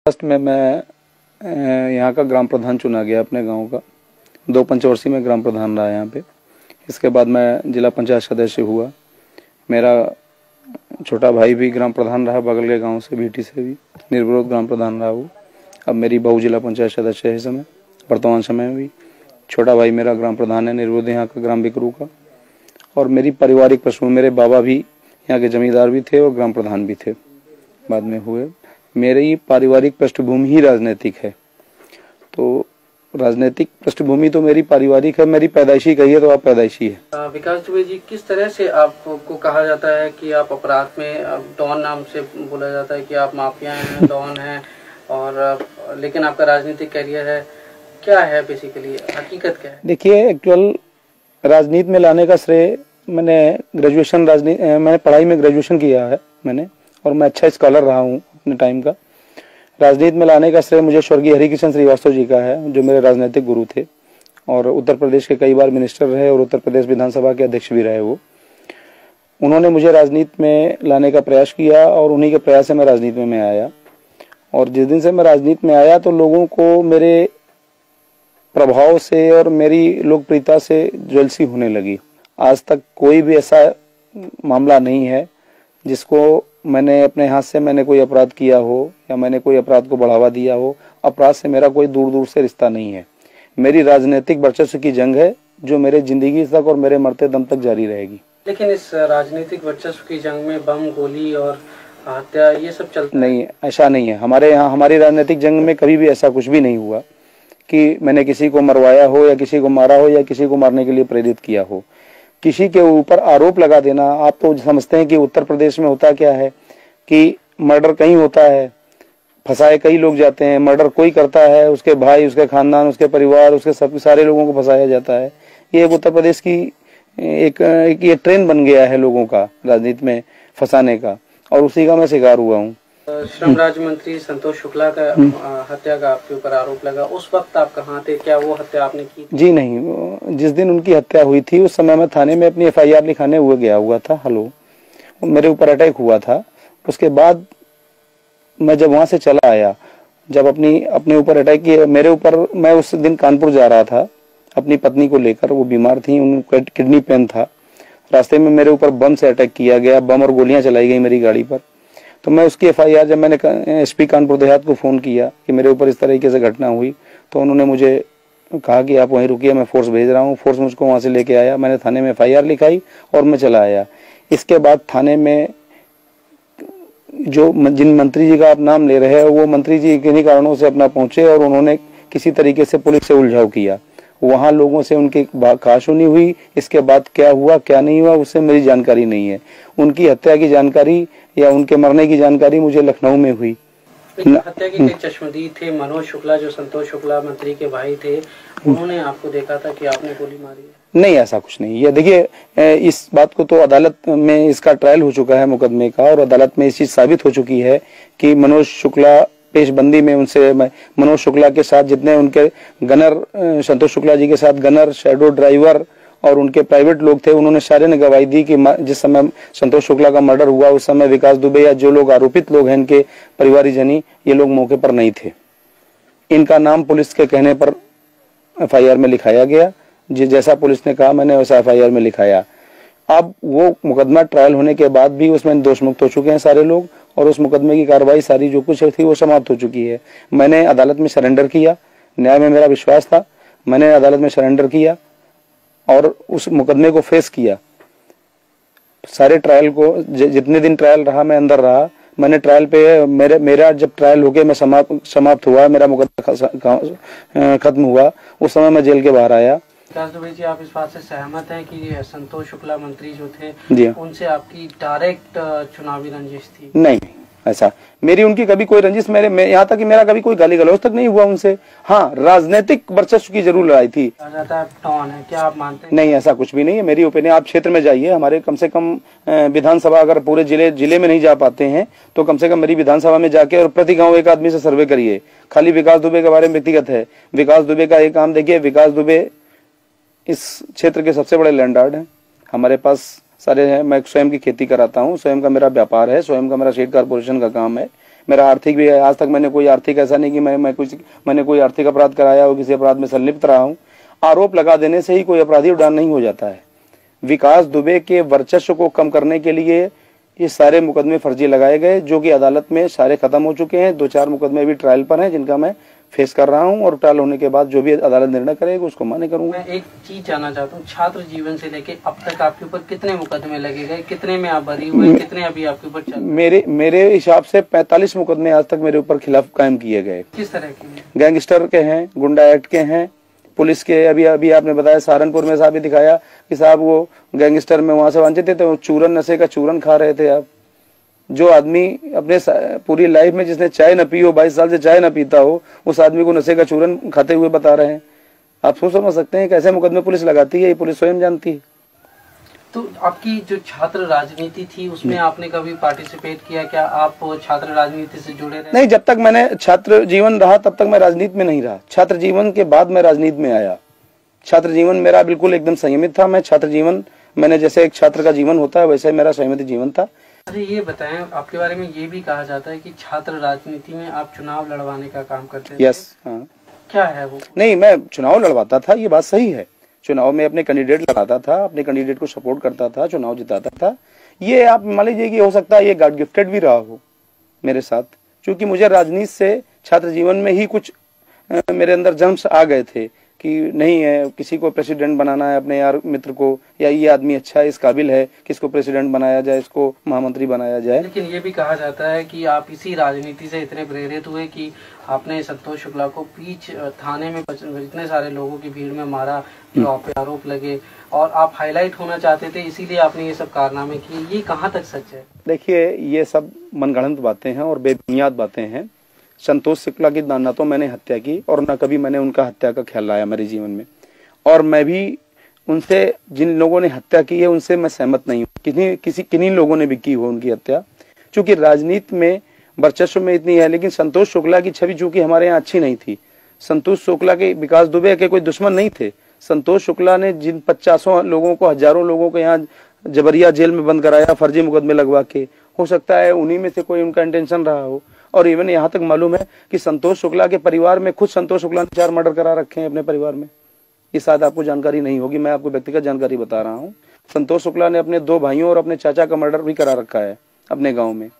First में मैं यहाँ का ग्राम प्रधान चुना गया अपने गांव का। 2 पंचवर्षीय में ग्राम प्रधान रहा यहाँ पे। इसके बाद मैं जिला पंचायत सदस्य हुआ। मेरा छोटा भाई भी ग्राम प्रधान रहा, बगल के गांव से बीटी से भी निर्विरोध ग्राम प्रधान रहा वो। अब मेरी बहू जिला पंचायत सदस्य है इस समय, वर्तमान समय में भी। छोटा भाई मेरा ग्राम प्रधान है निर्विरोध यहाँ का, ग्राम बिकरू का। और मेरी पारिवारिक पृष्ठभूमि, मेरे बाबा भी यहाँ के जमींदार भी थे और ग्राम प्रधान भी थे, बाद में हुए। मेरी पारिवारिक पृष्ठभूमि ही राजनीतिक है। तो राजनीतिक पृष्ठभूमि तो मेरी पारिवारिक है, मेरी पैदाइशी कहिए तो आप पैदाइशी है। विकास दुबे जी, किस तरह से आपको कहा जाता है कि आप अपराध में डॉन नाम से बोला जाता है कि आप माफिया हैं, डॉन हैं, और लेकिन आपका राजनीतिक करियर है, क्या है बेसिकली, हकीकत क्या है? देखिए, एक्चुअल राजनीति में लाने का श्रेय मैंने पढ़ाई में ग्रेजुएशन किया है मैंने, और मैं अच्छा स्कॉलर रहा हूँ अपने टाइम का। राजनीति में लाने का श्रेय मुझे स्वर्गीय हरिकिशन श्रीवास्तव जी का है, जो मेरे राजनीतिक गुरु थे और उत्तर प्रदेश के कई बार मिनिस्टर रहे और उत्तर प्रदेश विधानसभा के अध्यक्ष भी रहे वो। उन्होंने मुझे राजनीति में लाने का प्रयास किया और उन्हीं के प्रयास से मैं राजनीति में आया। और जिस दिन से मैं राजनीति में आया तो लोगों को मेरे प्रभाव से और मेरी लोकप्रियता से ज्वेलसी होने लगी। आज तक कोई भी ऐसा मामला नहीं है जिसको मैंने अपने हाथ से मैंने कोई अपराध किया हो या मैंने कोई अपराध को बढ़ावा दिया हो। अपराध से मेरा कोई दूर दूर से रिश्ता नहीं है। मेरी राजनीतिक वर्चस्व की जंग है जो मेरे जिंदगी तक और मेरे मरते दम तक जारी रहेगी। लेकिन इस राजनीतिक वर्चस्व की जंग में बम, गोली और हत्या ये सब चलता नहीं, ऐसा नहीं है। हमारे यहाँ हमारी राजनीतिक जंग में कभी भी ऐसा कुछ भी नहीं हुआ कि मैंने किसी को मरवाया हो या किसी को मारा हो या किसी को मारने के लिए प्रेरित किया हो। किसी के ऊपर आरोप लगा देना, आप तो समझते हैं कि उत्तर प्रदेश में होता क्या है कि मर्डर कहीं होता है, फंसाए कई लोग जाते हैं। मर्डर कोई करता है, उसके भाई, उसके खानदान, उसके परिवार, उसके सब सारे लोगों को फंसाया जाता है। ये उत्तर प्रदेश की एक ये ट्रेंड बन गया है लोगों का राजनीति में फंसाने का, और उसी का मैं शिकार हुआ हूँ। श्रम राज्य मंत्री संतोष शुक्ला का हत्या का आपके ऊपर आरोप लगा, उस वक्त आप कहाँ थे? क्या वो हत्या आपने की? जी नहीं, जिस दिन उनकी हत्या हुई थी उस समय मैं थाने में अपनी FIR लिखाने हुए गया हुआ था। मेरे ऊपर अटैक हुआ था। उसके बाद मैं जब वहां से चला आया, जब अपने ऊपर अटैक किया मेरे ऊपर, मैं उस दिन कानपुर जा रहा था अपनी पत्नी को लेकर। वो बीमार थी, उनको किडनी पेन था। रास्ते में मेरे ऊपर बम से अटैक किया गया, बम और गोलियां चलाई गई मेरी गाड़ी पर। तो मैं उसकी FIR, जब मैंने SP कानपुर देहात को फोन किया कि मेरे ऊपर इस तरीके से घटना हुई, तो उन्होंने मुझे कहा कि आप वहीं रुकिए, मैं फोर्स भेज रहा हूँ। फोर्स मुझको वहां से लेके आया, मैंने थाने में FIR लिखाई और मैं चला आया। इसके बाद थाने में जिन मंत्री जी का आप नाम ले रहे हैं, वो मंत्री जी किन्हीं कारणों से अपना पहुंचे और उन्होंने किसी तरीके से पुलिस से उलझाव किया। वहां लोगों से उनकी कहासुनी हुई। इसके बाद क्या हुआ क्या नहीं हुआ उससे मेरी जानकारी नहीं है। उनकी हत्या की जानकारी या उनके मरने की जानकारी मुझे लखनऊ में हुई। हत्या के चश्मदीद थे मनोज शुक्ला, जो संतोष शुक्ला मंत्री के भाई थे, उन्होंने आपको देखा था कि आपने गोली मारी है? नहीं, ऐसा कुछ नहीं। ये देखिए, इस बात को तो अदालत में इसका ट्रायल हो चुका है मुकदमे का, और अदालत में इस चीज साबित हो चुकी है कि मनोज शुक्ला पेशबंदी में उनसे, मनोज शुक्ला के साथ जितने उनके गनर, संतोष शुक्ला जी के साथ गनर, शैडो ड्राइवर और उनके प्राइवेट लोग थे, उन्होंने सारे ने गवाही दी कि जिस समय संतोष शुक्ला का मर्डर हुआ उस समय विकास दुबे या जो लोग आरोपित लोग हैं इनके परिवारजनी, ये लोग मौके पर नहीं थे। इनका नाम पुलिस के कहने पर FIR में लिखाया गया। जैसा पुलिस ने कहा मैंने वैसा FIR में लिखाया। अब वो मुकदमा ट्रायल होने के बाद भी उसमें दोष मुक्त हो चुके हैं सारे लोग, और उस मुकदमे की कार्रवाई सारी जो कुछ थी वो समाप्त हो चुकी है। मैंने अदालत में सरेंडर किया, न्याय में मेरा विश्वास था, मैंने अदालत में सरेंडर किया और उस मुकदमे को फेस किया। सारे ट्रायल को, जितने दिन ट्रायल रहा मैं अंदर रहा। मैंने ट्रायल पे मेरा जब ट्रायल हो गया, मैं समाप्त हुआ, मेरा मुकदमा खत्म हुआ, उस समय मैं जेल के बाहर आया। विकास दुबे जी, आप इस बात से सहमत हैं कि संतोष शुक्ला मंत्री जो थे उनसे आपकी डायरेक्ट चुनावी रंजिश थी? नहीं, ऐसा मेरी उनकी कभी कोई रंजिश, यहाँ तक कि मेरा कभी कोई गाली गलौज तक नहीं हुआ उनसे। हाँ, राजनीतिक वर्चस्व की जरूर लड़ाई थी। टॉन है, क्या आप मानते हैं? नहीं, ऐसा कुछ भी नहीं है। मेरी ओपिनियन, आप क्षेत्र में जाइए, हमारे कम से कम विधानसभा, अगर पूरे जिले में नहीं जा पाते हैं तो कम से कम मेरी विधानसभा में जाके और प्रति गाँव एक आदमी से सर्वे करिए। खाली विकास दुबे के बारे में व्यक्तिगत है, विकास दुबे का एक काम देखिए। विकास दुबे इस क्षेत्र के सबसे बड़े लैंडलॉर्ड हैं। हमारे पास सारे हैं। मैं स्वयं की खेती कराता हूँ, स्वयं का मेरा व्यापार है, स्वयं का मेरा सीड कारपोरेशन का काम है। मेरा आर्थिक भी है। आज तक मैंने कोई आर्थिक ऐसा नहीं कि मैंने कोई आर्थिक अपराध कराया हो, किसी अपराध में संलिप्त रहा हूं। आरोप लगा देने से ही कोई अपराधी उड़ान नहीं हो जाता है। विकास दुबे के वर्चस्व को कम करने के लिए ये सारे मुकदमे फर्जी लगाए गए, जो कि अदालत में सारे खत्म हो चुके हैं। 2-4 मुकदमे अभी ट्रायल पर हैं, जिनका मैं फेस कर रहा हूं, और ट्रायल होने के बाद जो भी अदालत निर्णय करेगी उसको मान्य करूंगा। मैं एक चीज जानना चाहता हूँ, छात्र जीवन से लेके अब तक आपके ऊपर कितने मुकदमे लगे गए, कितने में आप बरी हुए, कितने अभी आपके ऊपर चल? मेरे हिसाब से 45 मुकदमे आज तक मेरे ऊपर खिलाफ कायम किए गए। किस तरह के? गैंगस्टर के हैं, गुंडा एक्ट के हैं, पुलिस के। अभी आपने बताया सहारनपुर में साहब दिखाया कि साहब वो गैंगस्टर में वहां से वांछित थे, तो चूरन, नशे का चूरन खा रहे थे आप। जो आदमी अपने पूरी लाइफ में जिसने चाय न पी हो, 22 साल से चाय न पीता हो, उस आदमी को नशे का चूरन खाते हुए बता रहे हैं। आप सोच समझ सकते हैं कैसे मुकदमे पुलिस लगाती है, ये पुलिस स्वयं जानती है। तो आपकी जो छात्र राजनीति थी उसमें आपने कभी पार्टिसिपेट किया? क्या आप छात्र राजनीति से जुड़े रहे? नहीं, जब तक मैंने छात्र जीवन रहा तब तक मैं राजनीति में नहीं रहा। छात्र जीवन के बाद मैं राजनीति में आया। छात्र जीवन मेरा बिल्कुल एकदम संयमित था। मैं छात्र जीवन, मैंने जैसे एक छात्र का जीवन होता है वैसे मेरा संयमित जीवन था। अरे ये बताएं, आपके बारे में ये भी कहा जाता है कि छात्र राजनीति में आप चुनाव लड़वाने का काम करते थे। यस, हाँ। क्या है वो? नहीं, मैं चुनाव लड़वाता था, ये बात सही है। चुनाव में अपने कैंडिडेट लड़ाता था, अपने कैंडिडेट को सपोर्ट करता था, चुनाव जिताता था। ये आप मान लीजिए कि हो सकता है ये गॉड गिफ्टेड भी रहा हो मेरे साथ, क्योंकि मुझे राजनीति से छात्र जीवन में ही कुछ मेरे अंदर जर्म्स आ गए थे कि नहीं है, किसी को प्रेसिडेंट बनाना है अपने यार मित्र को, या ये आदमी अच्छा है, इस काबिल है, किसको प्रेसिडेंट बनाया जाए, इसको महामंत्री बनाया जाए। लेकिन ये भी कहा जाता है कि आप इसी राजनीति से इतने प्रेरित हुए कि आपने संतोष शुक्ला को बीच थाने में इतने सारे लोगों की भीड़ में मारा, जो आप पे आरोप लगे, और आप हाईलाइट होना चाहते थे, इसीलिए आपने ये सब कारनामे किए। ये कहाँ तक सच है? देखिए, ये सब मनगढ़ंत बातें हैं और बेबुनियाद बातें हैं। संतोष शुक्ला की ना तो मैंने हत्या की और न कभी मैंने उनका हत्या का ख्याल लाया मेरे जीवन में, और मैं भी उनसे, जिन लोगों ने हत्या की है उनसे मैं सहमत नहीं हूँ। किन्हीं लोगों ने भी की हो उनकी हत्या, क्योंकि राजनीति में वर्चस्व में इतनी है। लेकिन संतोष शुक्ला की छवि चूंकि हमारे यहाँ अच्छी नहीं थी। संतोष शुक्ला के, विकास दुबे के कोई दुश्मन नहीं थे। संतोष शुक्ला ने जिन 50 लोगों को, हजारों लोगों को यहाँ जबरिया जेल में बंद कराया फर्जी मुकदमे लगवा के, हो सकता है उन्हीं में से कोई उनका इंटेंशन रहा हो। और इवन यहाँ तक मालूम है कि संतोष शुक्ला के परिवार में खुद संतोष शुक्ला ने 4 मर्डर करा रखे हैं अपने परिवार में। ये शायद आपको जानकारी नहीं होगी, मैं आपको व्यक्तिगत जानकारी बता रहा हूँ। संतोष शुक्ला ने अपने 2 भाइयों और अपने चाचा का मर्डर भी करा रखा है अपने गाँव में,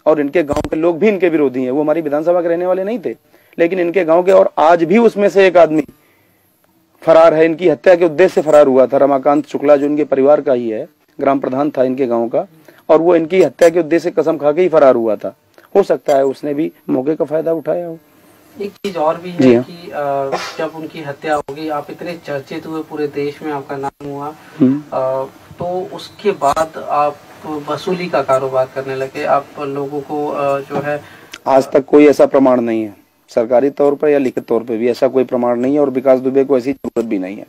और इनके गाँव के लोग भी इनके विरोधी हैं। वो हमारी विधानसभा के रहने वाले नहीं थे, लेकिन इनके गाँव के, और आज भी उसमें से एक आदमी फरार है। इनकी हत्या के उद्देश्य से फरार हुआ था रमाकांत शुक्ला, जो इनके परिवार का ही है, ग्राम प्रधान था इनके गाँव का, और वो इनकी हत्या के उद्देश्य से कसम खा के ही फरार हुआ था। हो सकता है उसने भी मौके का फायदा उठाया हो। एक चीज और भी है कि जब उनकी हत्या होगी, आप इतने चर्चित हुए, पूरे देश में आपका नाम हुआ, तो उसके बाद आप वसूली का कारोबार करने लगे। आप लोगों को जो है, आज तक कोई ऐसा प्रमाण नहीं है सरकारी तौर पर या लिखित तौर पर भी, ऐसा कोई प्रमाण नहीं है, और विकास दुबे को ऐसी जरूरत भी नहीं है।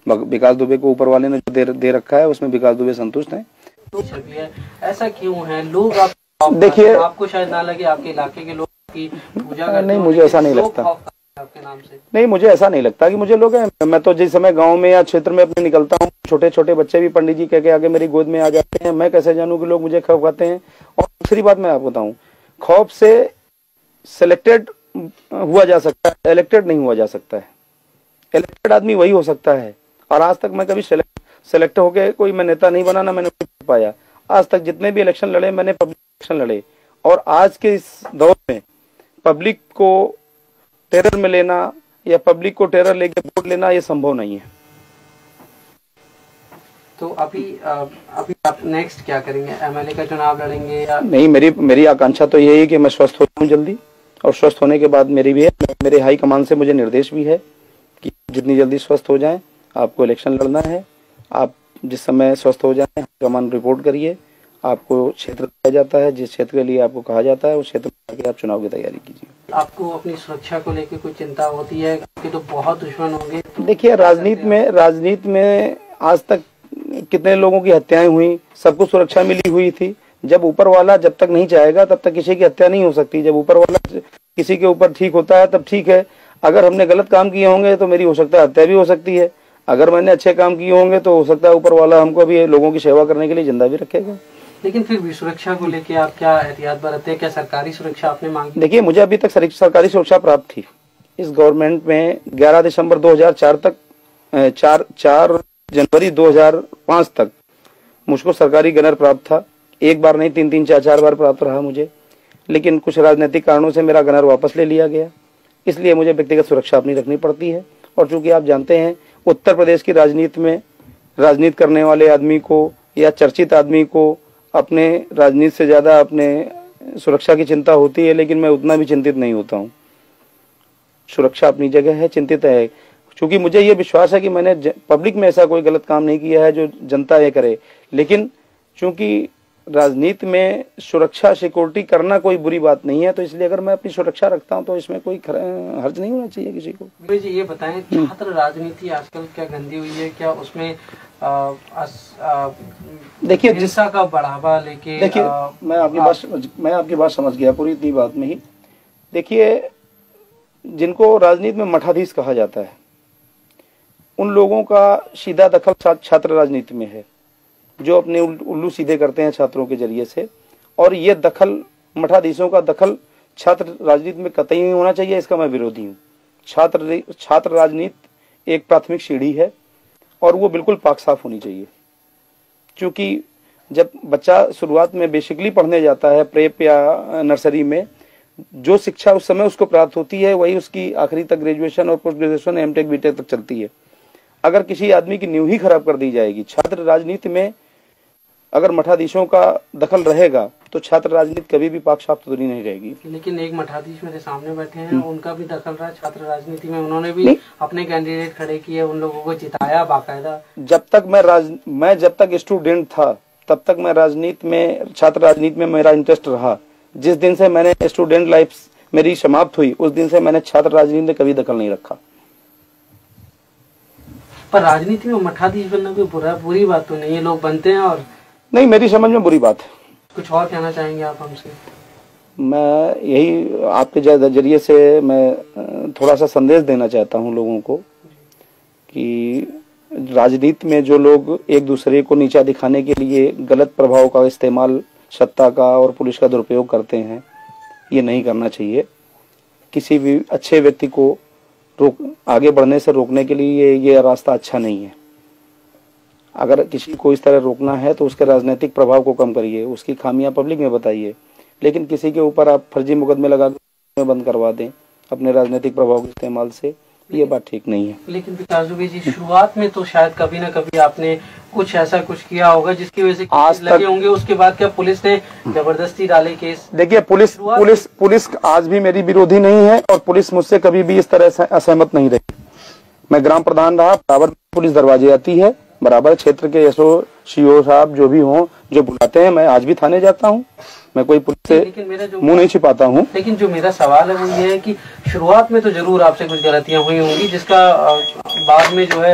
विकास दुबे को ऊपर वाले ने जो दे रखा है उसमें विकास दुबे संतुष्ट है। तो छवि है, ऐसा क्यों है? लोग आप देखिए, आपको शायद ना लगे, आपके इलाके के लोग की पूजा करते, नहीं मुझे ऐसा नहीं लगता आपके नाम से। नहीं, मुझे ऐसा नहीं लगता कि मुझे लोग हैं। मैं तो जिस समय गांव में या क्षेत्र में अपने निकलता हूँ, छोटे छोटे बच्चे भी पंडित जी कह के आगे मेरी गोद में आ जाते हैं। मैं कैसे जानूं कि लोग मुझे खौफ खाते हैं? और दूसरी बात मैं आपको बताऊं, खौफ से सिलेक्टेड हुआ जा सकता है, इलेक्टेड नहीं हुआ जा सकता है। इलेक्टेड आदमी वही हो सकता है, और आज तक मैं कभी सेलेक्ट होके कोई मैं नेता नहीं बना, ना मैंने पाया। आज तक जितने भी इलेक्शन लड़े मैंने पब्लिक इलेक्शन लड़े, और आज के इस दौर में पब्लिक को टेरर में लेना या पब्लिक को टेरर लेके वोट लेना ये संभव नहीं है। तो अभी आप नेक्स्ट क्या करेंगे? एमएलए का चुनाव लड़ेंगे या नहीं? मेरी आकांक्षा तो यही है कि मैं स्वस्थ हो जाऊं जल्दी, और स्वस्थ होने के बाद मेरे हाई कमान से मुझे निर्देश भी है कि जितनी जल्दी स्वस्थ हो जाएं आपको इलेक्शन लड़ना है। आप जिस समय स्वस्थ हो जाएं कमान रिपोर्ट करिए, आपको क्षेत्र दिया जाता है, जिस क्षेत्र के लिए आपको कहा जाता है उस क्षेत्र में जाके आप चुनाव की तैयारी कीजिए। आपको अपनी सुरक्षा को लेकर कोई चिंता होती है? आपके तो बहुत दुश्मन होंगे। तो देखिए, राजनीति में आज तक कितने लोगों की हत्याएं हुई, सबको सुरक्षा मिली हुई थी। जब ऊपर वाला जब तक नहीं चाहेगा तब तक किसी की हत्या नहीं हो सकती। जब ऊपर वाला किसी के ऊपर ठीक होता है तब ठीक है। अगर हमने गलत काम किए होंगे तो मेरी हो सकता है हत्या भी हो सकती है। अगर मैंने अच्छे काम किए होंगे तो हो सकता है ऊपर वाला हमको भी लोगों की सेवा करने के लिए जिंदा भी रखेगा। लेकिन फिर भी सुरक्षा को लेके आप क्या एहतियात बरतते हैं? क्या सरकारी सुरक्षा आपने मांगी? देखिए, मुझे अभी तक सरकारी सुरक्षा प्राप्त थी इस गवर्नमेंट में। 11 दिसंबर 2004 तक 4 जनवरी 2005 तक मुझको सरकारी गनर प्राप्त था। एक बार नहीं, 3-3, 4-4 बार प्राप्त रहा मुझे। लेकिन कुछ राजनीतिक कारणों से मेरा गनर वापस ले लिया गया, इसलिए मुझे व्यक्तिगत सुरक्षा अपनी रखनी पड़ती है। और चूंकि आप जानते हैं, उत्तर प्रदेश की राजनीति में राजनीति करने वाले आदमी को या चर्चित आदमी को अपने राजनीति से ज्यादा अपने सुरक्षा की चिंता होती है, लेकिन मैं उतना भी चिंतित नहीं होता हूँ। सुरक्षा अपनी जगह है, चिंतित है, क्योंकि मुझे ये विश्वास है कि मैंने पब्लिक में ऐसा कोई गलत काम नहीं किया है जो जनता ये करे। लेकिन चूंकि राजनीति में सुरक्षा सिक्योरिटी करना कोई बुरी बात नहीं है, तो इसलिए अगर मैं अपनी सुरक्षा रखता हूं तो इसमें कोई हर्ज नहीं होना चाहिए किसी को। जी ये बताएं, छात्र राजनीति आजकल क्या गंदी हुई है? क्या उसमें देखिए, हिंसा का बढ़ावा लेके? देखिए, मैं आपकी बात समझ गया पूरी इतनी बात में ही। देखिए, जिनको राजनीति में मठाधीश कहा जाता है, उन लोगों का सीधा दखल छात्र राजनीति में है, जो अपने उल्लू सीधे करते हैं छात्रों के जरिए से। और ये दखल, मठाधीशों का दखल छात्र राजनीति में कतई नहीं होना चाहिए, इसका मैं विरोधी हूँ। छात्र राजनीति एक प्राथमिक सीढ़ी है और वो बिल्कुल पाक साफ होनी चाहिए। क्योंकि जब बच्चा शुरुआत में बेसिकली पढ़ने जाता है, प्रेप या नर्सरी में, जो शिक्षा उस समय उसको प्राप्त होती है वही उसकी आखिरी तक ग्रेजुएशन और पोस्ट ग्रेजुएशन, एमटेक, बीटेक तक चलती है। अगर किसी आदमी की नींव ही खराब कर दी जाएगी छात्र राजनीति में, अगर मठाधीशों का दखल रहेगा तो छात्र राजनीति कभी भी पाक साफ सुथरी नहीं रहेगी। लेकिन एक मठाधीश मेरे सामने बैठे हैं, उनका भी दखल रहा छात्र राजनीति में। उन्होंने भी अपने कैंडिडेट खड़े किए, उन लोगों को जिताया बाकायदा। जब तक मैं जब तक स्टूडेंट था तब तक मैं राजनीति में, छात्र राजनीति में मेरा इंटरेस्ट रहा। जिस दिन से मैंने स्टूडेंट लाइफ मेरी समाप्त हुई, उस दिन से मैंने छात्र राजनीति में कभी दखल नहीं रखा। पर राजनीति में मठाधीश बनना कोई बुरी बात तो नहीं है, लोग बनते हैं। और नहीं, मेरी समझ में बुरी बात है। कुछ और कहना चाहेंगे आप हमसे? मैं यही आपके जरिए से मैं थोड़ा सा संदेश देना चाहता हूँ लोगों को कि राजनीति में जो लोग एक दूसरे को नीचा दिखाने के लिए गलत प्रभाव का इस्तेमाल, सत्ता का और पुलिस का दुरुपयोग करते हैं, ये नहीं करना चाहिए। किसी भी अच्छे व्यक्ति को आगे बढ़ने से रोकने के लिए ये रास्ता अच्छा नहीं है। अगर किसी को इस तरह रोकना है तो उसके राजनीतिक प्रभाव को कम करिए, उसकी खामियां पब्लिक में बताइए। लेकिन किसी के ऊपर आप फर्जी मुकदमे लगा कर बंद करवा दें अपने राजनीतिक प्रभाव के इस्तेमाल से, ये बात ठीक नहीं है। लेकिन विकास दुबे जी, शुरुआत में तो शायद कभी ना कभी आपने कुछ ऐसा कुछ किया होगा जिसकी वजह से आज लगे होंगे। उसके बाद क्या पुलिस ने जबरदस्ती डाले केस? देखिए, पुलिस आज भी मेरी विरोधी नहीं है और पुलिस मुझसे कभी भी इस तरह से असहमत नहीं रही। मैं ग्राम प्रधान रहा, बराबर पुलिस दरवाजे आती है, बराबर क्षेत्र के एसओ सीओ साहब जो भी हों, जो बुलाते हैं, मैं आज भी थाने जाता हूँ। मैं कोई पुलिस से मुंह नहीं छिपाता हूँ। लेकिन जो मेरा सवाल है वो ये है कि शुरुआत में तो जरूर आपसे कुछ गलतियां हुई होंगी, जिसका बाद में जो है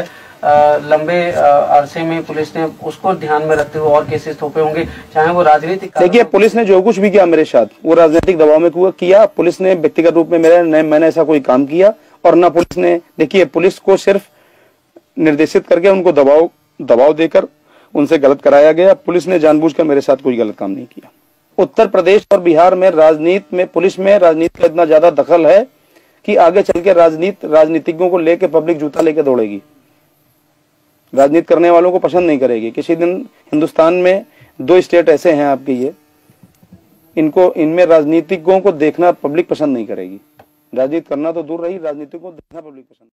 लंबे अरसे में पुलिस ने उसको ध्यान में रखते हुए और केसेस थोपे होंगे, चाहे वो राजनीतिक। देखिए, पुलिस ने जो कुछ भी किया मेरे साथ वो राजनीतिक दबाव में किया। पुलिस ने व्यक्तिगत रूप में मैंने ऐसा कोई काम किया और न पुलिस ने। देखिए, पुलिस को सिर्फ निर्देशित करके उनको दबाव देकर उनसे गलत कराया गया। पुलिस ने जानबूझकर मेरे साथ कोई गलत काम नहीं किया। उत्तर प्रदेश और बिहार में राजनीति में, पुलिस में राजनीति का इतना ज्यादा दखल है कि आगे चल के राजनीतिज्ञों को लेके पब्लिक जूता लेके दौड़ेगी, राजनीति करने वालों को पसंद नहीं करेगी। किसी दिन हिंदुस्तान में 2 स्टेट ऐसे हैं आपके, ये इनमें राजनीतिज्ञों को देखना पब्लिक पसंद नहीं करेगी। राजनीति करना तो दूर रही, राजनीतिक को देखना पब्लिक पसंद